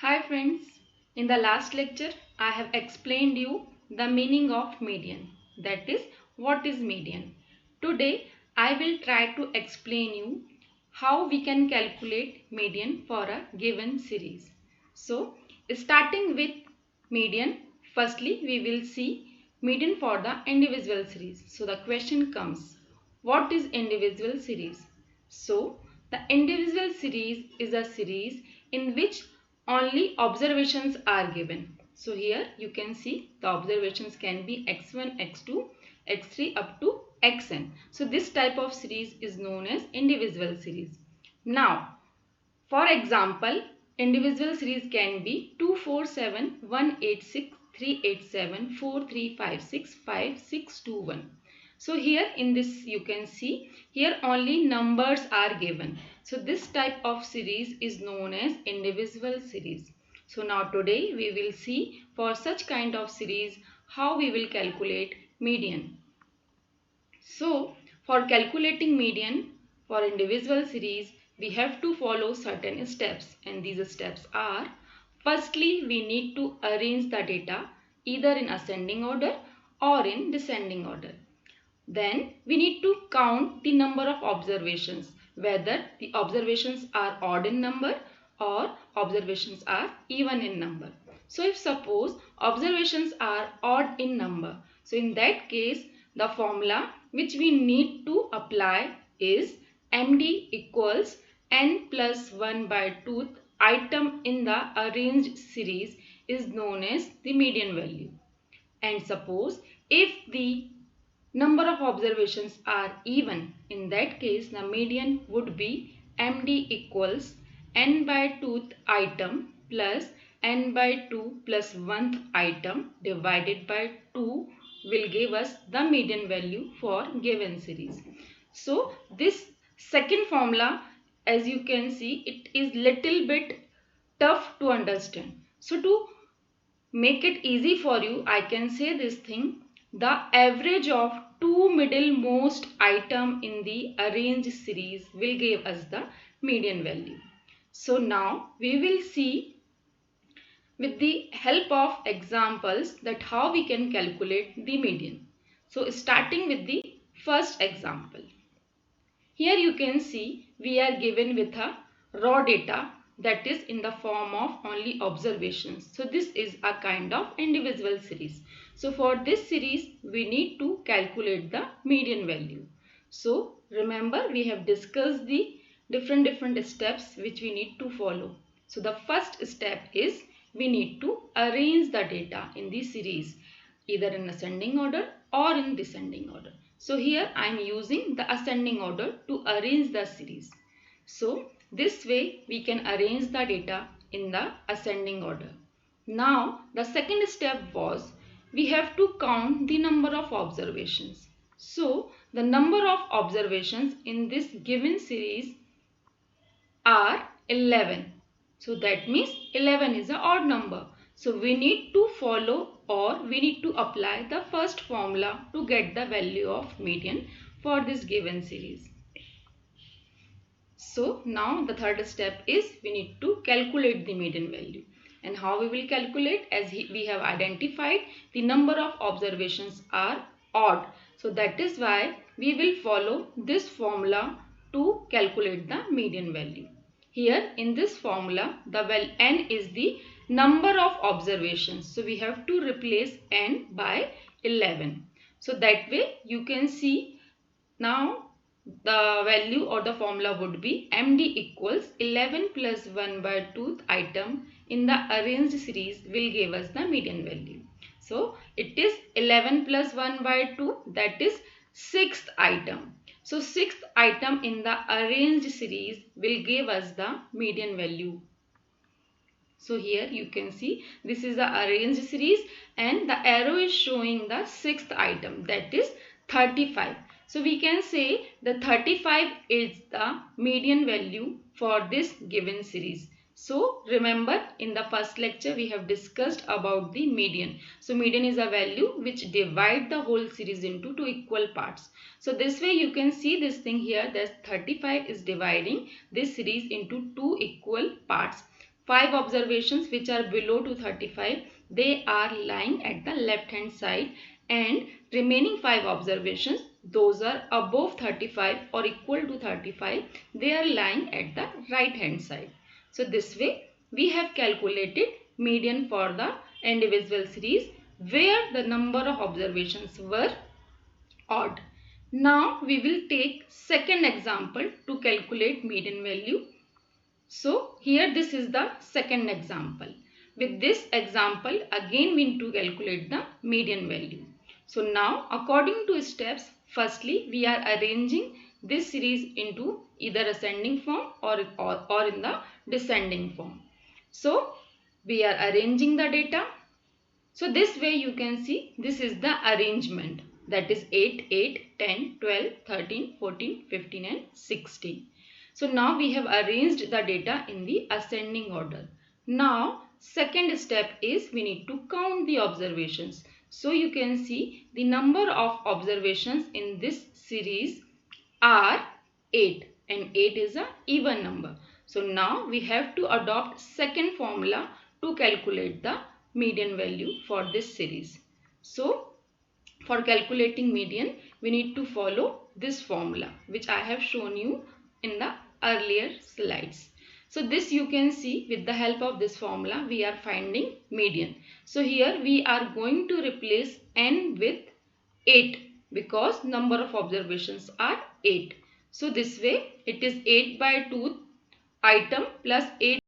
Hi friends, in the last lecture I have explained you the meaning of median, that is what is median. Today I will try to explain you how we can calculate median for a given series. So starting with median, firstly we will see median for the individual series. So the question comes, what is individual series? So the individual series is a series in which only observations are given. So here you can see the observations can be x1, x2, x3 up to xn. So this type of series is known as individual series. Now, for example, individual series can be 2, 4, 7, 1, 8, 6, 3, 8, 7, 4, 3, 5, 6, 5, 6, 2, 1. So here in this you can see here only numbers are given. So this type of series is known as individual series. So now today we will see for such kind of series how we will calculate median. So for calculating median for individual series we have to follow certain steps, and these steps are: firstly we need to arrange the data either in ascending order or in descending order. Then we need to count the number of observations, whether the observations are odd in number or observations are even in number. So if suppose observations are odd in number, so in that case the formula which we need to apply is MD equals n plus 1 by 2th item in the arranged series is known as the median value. And suppose if the number of observations are even, in that case the median would be MD equals n by 2th item plus n by 2 plus 1th item divided by 2 will give us the median value for given series. So this second formula, as you can see, it is little bit tough to understand. So to make it easy for you, I can say this thing: the average of two middlemost item in the arranged series will give us the median value. So now we will see with the help of examples that how we can calculate the median. So starting with the first example. Here you can see we are given with a raw data, that is in the form of only observations. So this is a kind of individual series. So for this series we need to calculate the median value. So remember we have discussed the different steps which we need to follow. So the first step is we need to arrange the data in the series either in ascending order or in descending order. So here I am using the ascending order to arrange the series. So this way we can arrange the data in the ascending order. Now the second step was we have to count the number of observations. So the number of observations in this given series are 11. So that means 11 is an odd number. So we need to follow, or we need to apply the first formula to get the value of median for this given series. So now the third step is we need to calculate the median value. And how we will calculate? As we have identified the number of observations are odd. So that is why we will follow this formula to calculate the median value. Here in this formula, the n is the number of observations. So we have to replace n by 11. So that way you can see now the value or the formula would be MD equals 11 plus 1 by 2th item in the arranged series will give us the median value. So it is 11 plus 1 by 2, that is 6th item. So 6th item in the arranged series will give us the median value. So here you can see this is the arranged series and the arrow is showing the 6th item, that is 35. So we can say the 35 is the median value for this given series. So remember in the first lecture we have discussed about the median. So median is a value which divide the whole series into two equal parts. So this way you can see this thing here, that 35 is dividing this series into two equal parts. 5 observations which are below 235, they are lying at the left hand side, and remaining 5 observations, those are above 35 or equal to 35, they are lying at the right hand side. So this way we have calculated median for the individual series where the number of observations were odd. Now we will take second example to calculate median value. So here this is the second example. With this example again we need to calculate the median value. So now according to steps, firstly we are arranging this series into either ascending form or in the descending form. So we are arranging the data. So this way you can see this is the arrangement, that is 8, 8, 10, 12, 13, 14, 15 and 16. So now we have arranged the data in the ascending order. Now second step is we need to count the observations. So you can see the number of observations in this series are 8, and 8 is an even number. So now we have to adopt second formula to calculate the median value for this series. So for calculating median we need to follow this formula which I have shown you in the earlier slides. So this you can see, with the help of this formula we are finding median. So here we are going to replace n with 8 because number of observations are 8. So this way it is 8 by 2 item plus 8